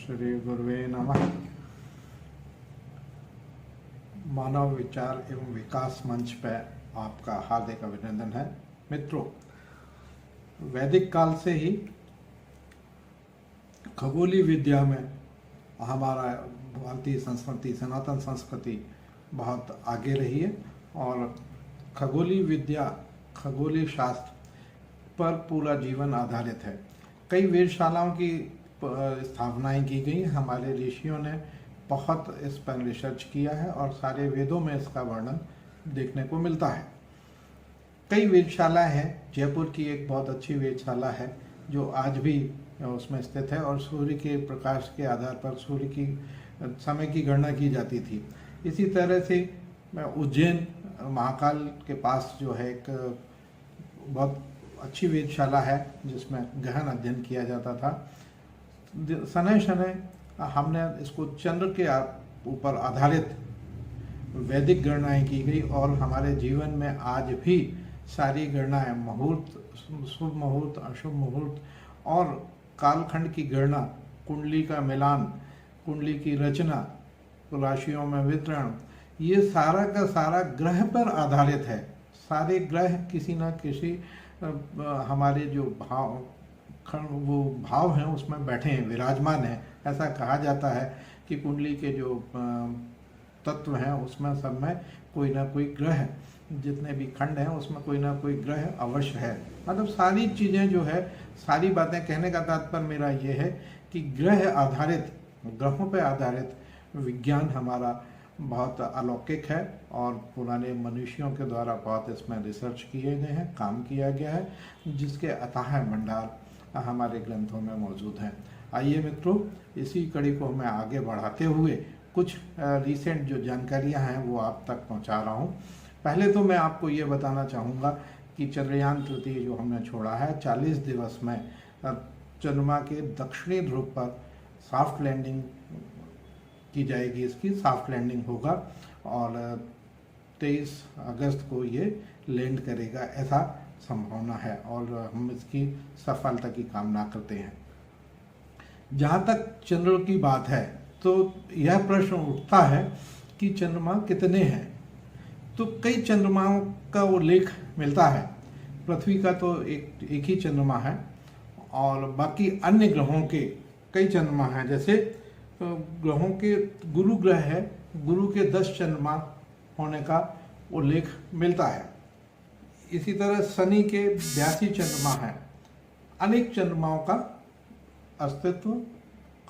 श्री गुरुवे नमः। मानव विचार एवं विकास मंच पर आपका हार्दिक अभिनंदन है। मित्रों, वैदिक काल से ही खगोलीय विद्या में हमारा भारतीय संस्कृति, सनातन संस्कृति बहुत आगे रही है और खगोलीय विद्या, खगोलीय शास्त्र पर पूरा जीवन आधारित है। कई वेधशालाओं की स्थापनाएं की गई। हमारे ऋषियों ने बहुत इस पर रिसर्च किया है और सारे वेदों में इसका वर्णन देखने को मिलता है। कई वेधशालाएं हैं। जयपुर की एक बहुत अच्छी वेधशाला है जो आज भी उसमें स्थित है और सूर्य के प्रकाश के आधार पर सूर्य की समय की गणना की जाती थी। इसी तरह से उज्जैन महाकाल के पास जो है एक बहुत अच्छी वेधशाला है जिसमें गहन अध्ययन किया जाता था। शनै शनै हमने इसको चंद्र के ऊपर आधारित वैदिक गणनाएं की गई और हमारे जीवन में आज भी सारी गणनाएं, मुहूर्त, शुभ मुहूर्त, अशुभ मुहूर्त और कालखंड की गणना, कुंडली का मिलान, कुंडली की रचना, राशियों में वितरण, ये सारा का सारा ग्रह पर आधारित है। सारे ग्रह किसी न किसी हमारे जो भाव हैं उसमें बैठे हैं, विराजमान हैं। ऐसा कहा जाता है कि कुंडली के जो तत्व हैं उसमें सब में कोई ना कोई ग्रह, जितने भी खंड हैं उसमें कोई ना कोई ग्रह अवश्य है। मतलब सारी चीज़ें जो है, सारी बातें कहने का तात्पर्य मेरा ये है कि ग्रह आधारित, ग्रहों पर आधारित विज्ञान हमारा बहुत अलौकिक है और पुराने मनुष्यों के द्वारा बहुत इसमें रिसर्च किए गए हैं, काम किया गया है, जिसके अथाह भंडार हमारे ग्रंथों में मौजूद हैं। आइए मित्रों, इसी कड़ी को मैं आगे बढ़ाते हुए कुछ रिसेंट जो जानकारियां हैं वो आप तक पहुंचा रहा हूं। पहले तो मैं आपको ये बताना चाहूँगा कि चंद्रयान तृतीय जो हमने छोड़ा है, 40 दिवस में चंद्रमा के दक्षिणी ध्रुव पर सॉफ्ट लैंडिंग की जाएगी। इसकी सॉफ्ट लैंडिंग होगा और 23 अगस्त को ये लैंड करेगा, ऐसा संभावना है और हम इसकी सफलता की कामना करते हैं। जहाँ तक चंद्र की बात है तो यह प्रश्न उठता है कि चंद्रमा कितने हैं। तो कई चंद्रमाओं का उल्लेख मिलता है। पृथ्वी का तो एक ही चंद्रमा है और बाकी अन्य ग्रहों के कई चंद्रमा हैं। जैसे ग्रहों के गुरु ग्रह है, गुरु के 10 चंद्रमा होने का उल्लेख मिलता है। इसी तरह शनि के 82 चंद्रमा हैं। अनेक चंद्रमाओं का अस्तित्व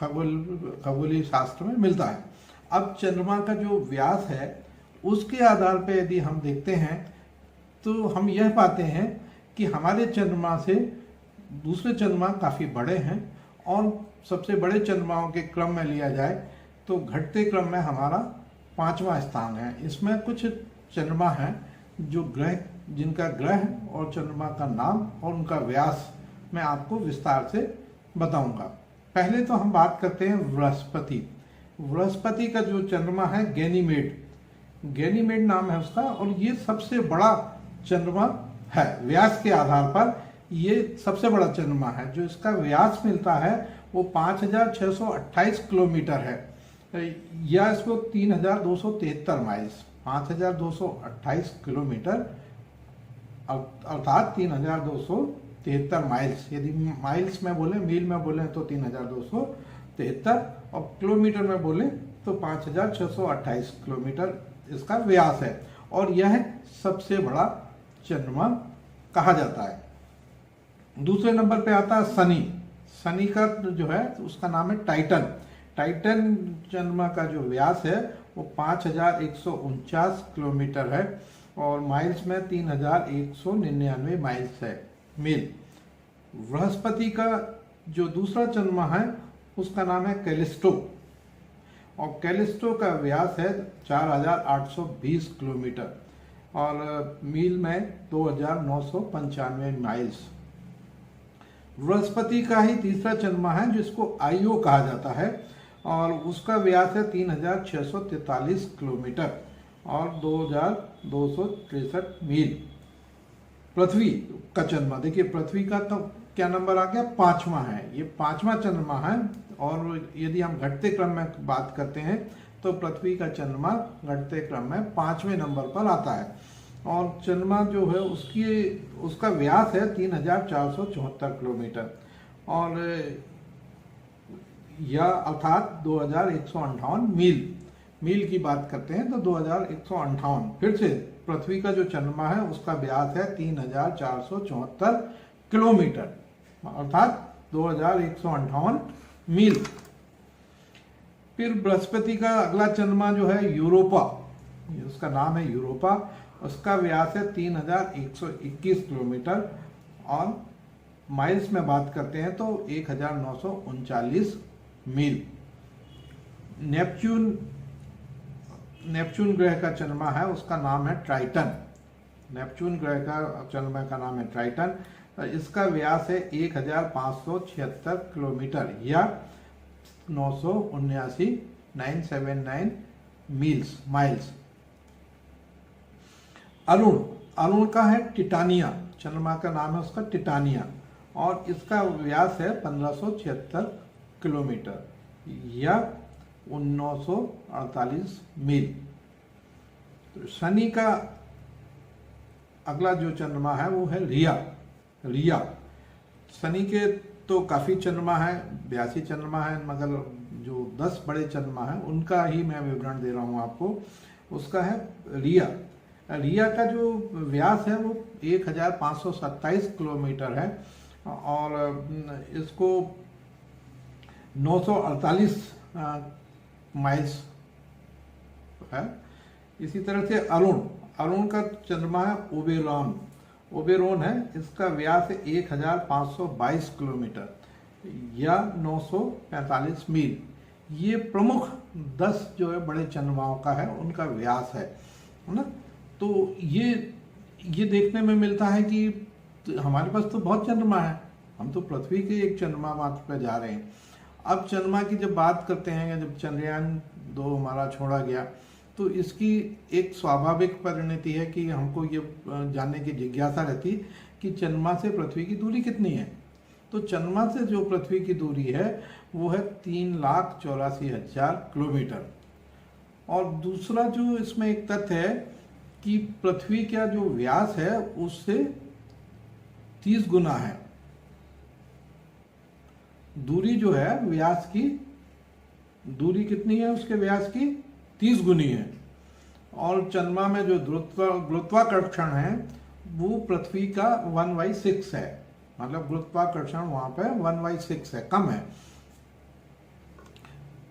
खगोलीय शास्त्र में मिलता है। अब चंद्रमा का जो व्यास है उसके आधार पर यदि हम देखते हैं तो हम यह पाते हैं कि हमारे चंद्रमा से दूसरे चंद्रमा काफ़ी बड़े हैं और सबसे बड़े चंद्रमाओं के क्रम में लिया जाए तो घटते क्रम में हमारा 5वां स्थान है। इसमें कुछ चंद्रमा हैं जो ग्रह, जिनका ग्रह और चंद्रमा का नाम और उनका व्यास मैं आपको विस्तार से बताऊंगा। पहले तो हम बात करते हैं बृहस्पति। बृहस्पति का जो चंद्रमा है गैनीमेड, गैनीमेड नाम है उसका और ये सबसे बड़ा चंद्रमा है। व्यास के आधार पर ये सबसे बड़ा चंद्रमा है। जो इसका व्यास मिलता है वो 5628 किलोमीटर है या इसको 3273 माइल्स, 5228 किलोमीटर अर्थात 3273 माइल्स। यदि माइल्स में बोले, मील में बोले तो 3273 और किलोमीटर में बोले तो 5628 किलोमीटर इसका व्यास है और यह सबसे बड़ा चंद्रमा कहा जाता है। दूसरे नंबर पे आता है शनि। शनि का जो है उसका नाम है टाइटन। टाइटन चंद्रमा का जो व्यास है वो 5149 किलोमीटर है और माइल्स में 3199 माइल्स है, मील। बृहस्पति का जो दूसरा चंद्रमा है उसका नाम है कैलिस्टो और कैलिस्टो का व्यास है 4820 किलोमीटर और मील में 2995 माइल्स। बृहस्पति का ही तीसरा चंद्रमा है जिसको आईओ कहा जाता है और उसका व्यास है 3643 किलोमीटर और 2263 मील। पृथ्वी का चंद्रमा, देखिए पृथ्वी का तो क्या नंबर आ गया, 5वां है, ये 5वां चंद्रमा है। और यदि हम घटते क्रम में बात करते हैं तो पृथ्वी का चंद्रमा घटते क्रम में 5वें नंबर पर आता है। और चंद्रमा जो है उसका व्यास है 3474 किलोमीटर, और यह अर्थात 2158 मील की बात करते हैं तो 2158। फिर से पृथ्वी का जो चंद्रमा है उसका व्यास है 3474 किलोमीटर अर्थात 2158 मील। फिर बृहस्पति का अगला चंद्रमा जो है यूरोपा, उसका नाम है यूरोपा, उसका व्यास है 3121 किलोमीटर, और माइल्स में बात करते हैं तो 1939 मील। नेपच्यून ग्रह का चंद्रमा है, उसका नाम है ट्राइटन। नेपच्यून ग्रह का चंद्रमा का नाम है ट्राइटन। इसका व्यास है 1576 किलोमीटर या 979 माइल्स। अरुण का है टिटानिया, चंद्रमा का नाम है उसका टिटानिया, और इसका व्यास है 1576 किलोमीटर या 1948 मील। तो शनि का अगला जो चंद्रमा है वो है रिया। शनि के तो काफ़ी चंद्रमा है, 82 चंद्रमा है, मगर जो 10 बड़े चंद्रमा हैं उनका ही मैं विवरण दे रहा हूँ आपको। उसका है रिया का जो व्यास है वो 1527 किलोमीटर है, और इसको 948 माइल्स है। इसी तरह से अरुण का चंद्रमा है ओबेरोन है, इसका व्यास है 1522 किलोमीटर या 945 मील। ये प्रमुख 10 जो है बड़े चंद्रमाओं का है, उनका व्यास है ना। तो ये देखने में मिलता है कि हमारे पास तो बहुत चंद्रमा है, हम तो पृथ्वी के एक चंद्रमा मात्र पर जा रहे हैं। अब चंद्रमा की जब बात करते हैं, या जब चंद्रयान 2 हमारा छोड़ा गया, तो इसकी एक स्वाभाविक परिणति है कि हमको ये जानने की जिज्ञासा रहती कि चंद्रमा से पृथ्वी की दूरी कितनी है। तो चंद्रमा से जो पृथ्वी की दूरी है वो है 3,84,000 किलोमीटर। और दूसरा जो इसमें एक तथ्य है कि पृथ्वी का जो व्यास है उससे 30 गुना है। दूरी जो है व्यास की, दूरी कितनी है उसके व्यास की, 30 गुनी है। और चंद्रमा में जो गुरुत्वाकर्षण है वो पृथ्वी का 1/6 है, मतलब गुरुत्वाकर्षण वहां पे 1/6 है, कम है।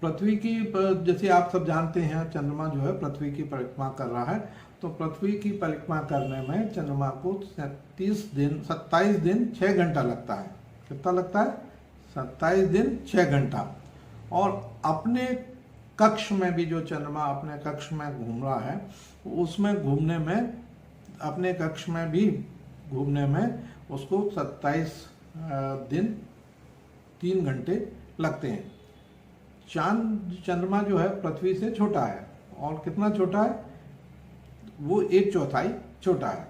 पृथ्वी की, जैसे आप सब जानते हैं, चंद्रमा जो है पृथ्वी की परिक्रमा कर रहा है, तो पृथ्वी की परिक्रमा करने में चंद्रमा को 27 दिन 6 घंटा लगता है। कितना लगता है? 27 दिन 6 घंटा। और अपने कक्ष में भी जो चंद्रमा अपने कक्ष में घूम रहा है, उसमें घूमने में, अपने कक्ष में भी घूमने में उसको 27 दिन 3 घंटे लगते हैं। चंद्रमा जो है पृथ्वी से छोटा है, और कितना छोटा है? वो 1/4 छोटा है।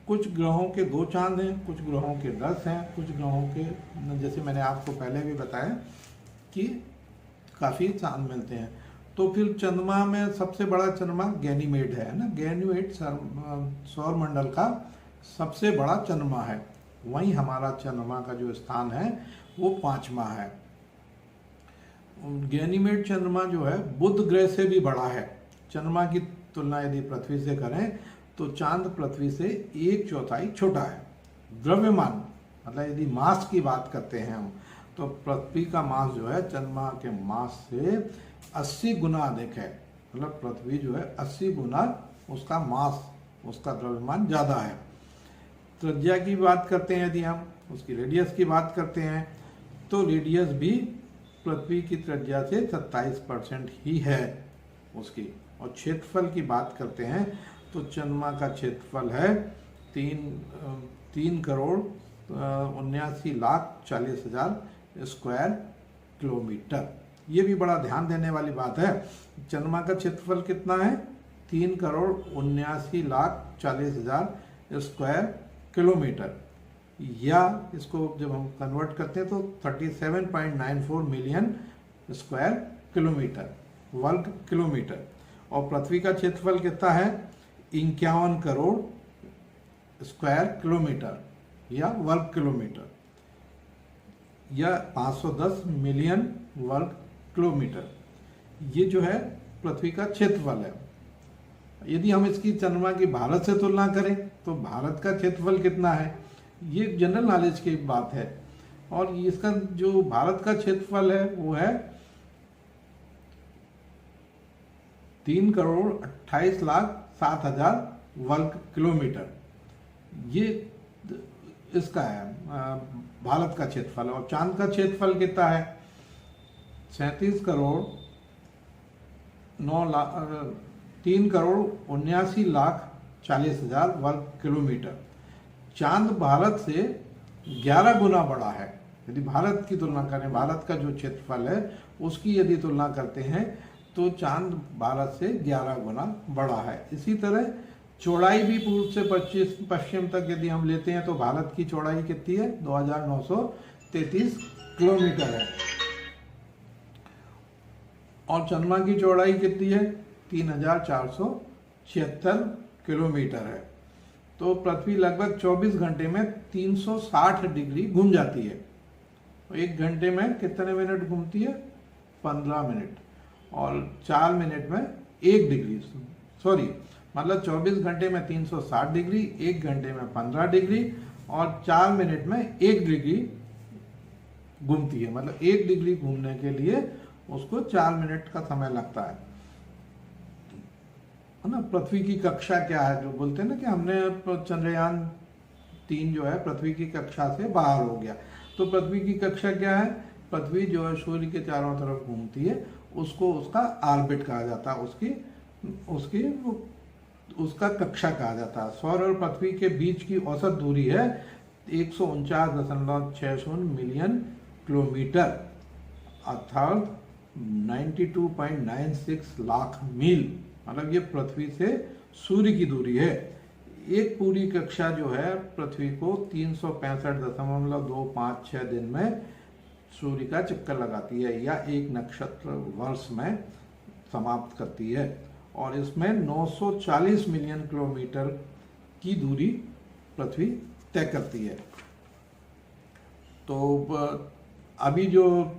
कुछ ग्रहों के 2 चांद हैं, कुछ ग्रहों के 10 हैं, कुछ ग्रहों के, जैसे मैंने आपको पहले भी बताया कि काफ़ी चांद मिलते हैं। तो फिर चंद्रमा में सबसे बड़ा चंद्रमा गैनीमेड है ना। गैनीमेड सौर मंडल का सबसे बड़ा चंद्रमा है। वहीं हमारा चंद्रमा का जो स्थान है वो 5वां है। गैनीमेड चंद्रमा जो है बुध ग्रह से भी बड़ा है। चंद्रमा की तुलना यदि पृथ्वी से करें तो चांद पृथ्वी से 1/4 छोटा है। द्रव्यमान, मतलब यदि मास की बात करते हैं हम, तो पृथ्वी का मास जो है चंद्रमा के मास से 80 गुना अधिक है। मतलब पृथ्वी जो है 80 गुना उसका मास, उसका द्रव्यमान ज़्यादा है। त्रिज्या की बात करते हैं यदि हम, उसकी रेडियस की बात करते हैं, तो रेडियस भी पृथ्वी की त्रिज्या से 27% ही है उसकी। और क्षेत्रफल की बात करते हैं तो चंद्रमा का क्षेत्रफल है 3,79,40,000 स्क्वायर किलोमीटर। ये भी बड़ा ध्यान देने वाली बात है। चंद्रमा का क्षेत्रफल कितना है? 3,79,40,000 स्क्वायर किलोमीटर। या इसको जब हम कन्वर्ट करते हैं तो 37.94 मिलियन स्क्वायर किलोमीटर, वर्ग किलोमीटर। और पृथ्वी का क्षेत्रफल कितना है? 51 करोड़ स्क्वायर किलोमीटर या वर्ग किलोमीटर, या 510 मिलियन वर्ग किलोमीटर। ये जो है पृथ्वी का क्षेत्रफल है। यदि हम इसकी चंद्रमा की भारत से तुलना करें तो भारत का क्षेत्रफल कितना है? ये जनरल नॉलेज की बात है। और इसका जो भारत का क्षेत्रफल है वो है 3,28,07,000 वर्ग किलोमीटर। ये इसका है भारत का क्षेत्रफल। और चांद का क्षेत्रफल कितना है? 3,79,40,000 वर्ग किलोमीटर। चांद भारत से 11 गुना बड़ा है। यदि भारत की तुलना करें, भारत का जो क्षेत्रफल है उसकी यदि तुलना करते हैं तो चांद भारत से 11 गुना बड़ा है। इसी तरह चौड़ाई भी पूर्व से पश्चिम तक यदि हम लेते हैं तो भारत की चौड़ाई कितनी है? 2,933 किलोमीटर है। और चंद्रमा की चौड़ाई कितनी है? 3,476 किलोमीटर है। तो पृथ्वी लगभग 24 घंटे में 360 डिग्री घूम जाती है। एक घंटे में कितने मिनट घूमती है? 15 मिनट। और 4 मिनट में 1 डिग्री, मतलब 24 घंटे में 360 डिग्री, 1 घंटे में 15 डिग्री और 4 मिनट में 1 डिग्री घूमती है। मतलब 1 डिग्री घूमने के लिए उसको 4 मिनट का समय लगता है ना। पृथ्वी की कक्षा क्या है? जो बोलते हैं ना कि हमने चंद्रयान 3 जो है पृथ्वी की कक्षा से बाहर हो गया। तो पृथ्वी की कक्षा क्या है? पृथ्वी जो है सूर्य के चारों तरफ घूमती है, उसको उसका ऑर्बिट कहा जाता है, उसका कक्षा कहा जाता है। सौर और पृथ्वी के बीच की औसत दूरी है 149.60 मिलियन किलोमीटर, अर्थात 92.96 लाख मील। मतलब ये पृथ्वी से सूर्य की दूरी है। एक पूरी कक्षा जो है पृथ्वी को 365.256 दिन में सूर्य का चक्कर लगाती है या एक नक्षत्र वर्ष में समाप्त करती है। और इसमें 940 मिलियन किलोमीटर की दूरी पृथ्वी तय करती है। तो अभी जो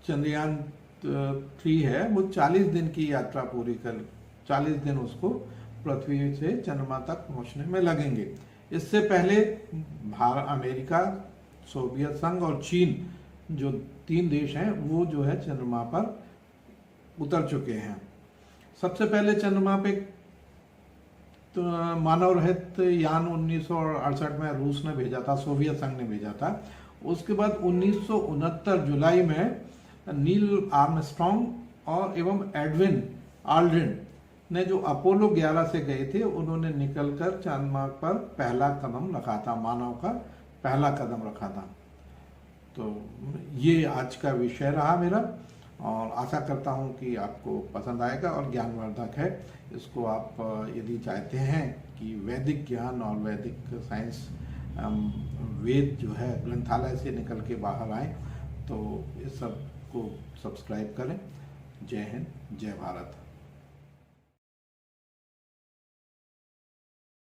चंद्रयान 3 है वो 40 दिन की यात्रा पूरी कर, 40 दिन उसको पृथ्वी से चंद्रमा तक पहुंचने में लगेंगे। इससे पहले अमेरिका, सोवियत संघ और चीन जो 3 देश हैं वो जो है चंद्रमा पर उतर चुके हैं। सबसे पहले चंद्रमा पे तो मानव रहित यान 1968 में रूस ने भेजा था, सोवियत संघ ने भेजा था। उसके बाद 1969 जुलाई में नील आर्मस्ट्रॉन्ग और एवं एडविन आल्ड्रिन ने जो अपोलो 11 से गए थे उन्होंने निकलकर चंद्रमा पर पहला कदम रखा था, मानव का पहला कदम रखा था। तो ये आज का विषय रहा मेरा और आशा करता हूँ कि आपको पसंद आएगा और ज्ञानवर्धक है। इसको आप यदि चाहते हैं कि वैदिक ज्ञान और वैदिक साइंस, वेद जो है ग्रंथालय से निकल के बाहर आए तो इस सब को सब्सक्राइब करें। जय हिंद, जय भारत।